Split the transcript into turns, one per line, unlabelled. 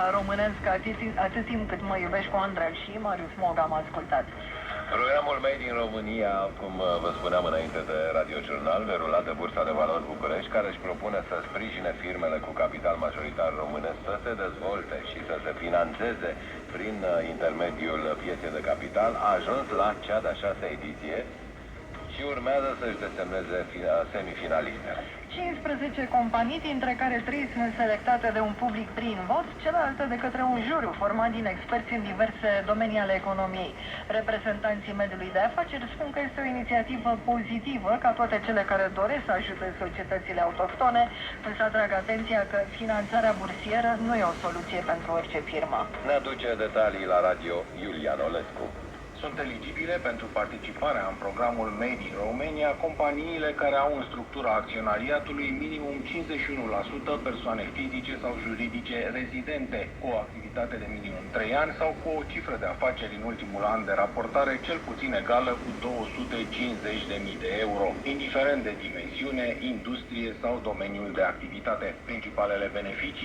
românesc atât timp cât mă iubești cu Andrel și Marius Mog am ascultat.
Programul Made in România, cum vă spuneam înainte de Radio Jurnal, derulată Bursa de Valori București, care își propune să sprijine firmele cu capital majoritar românesc să se dezvolte și să se financeze prin intermediul pieței de capital, a ajuns la cea de-a 6-a ediție și urmează să-și desemneze semifinalistele.
15 companii, dintre care 3 sunt selectate de un public prin vot, celelalte de către un juriu format din experți în diverse domenii ale economiei. Reprezentanții mediului de afaceri spun că este o inițiativă pozitivă ca toate cele care doresc să ajute societățile autohtone, însă atrag atenția că finanțarea bursieră nu e o soluție pentru orice firmă.
Ne aduce detalii la radio Iulian Olescu.
Sunt eligibile pentru participarea în programul Made in Romania companiile care au în structura acționariatului minimum 51% persoane fizice sau juridice rezidente, cu o activitate de minimum 3 ani sau cu o cifră de afaceri în ultimul an de raportare cel puțin egală cu 250.000 de euro, indiferent de dimensiune, industrie sau domeniul de activitate. Principalele beneficii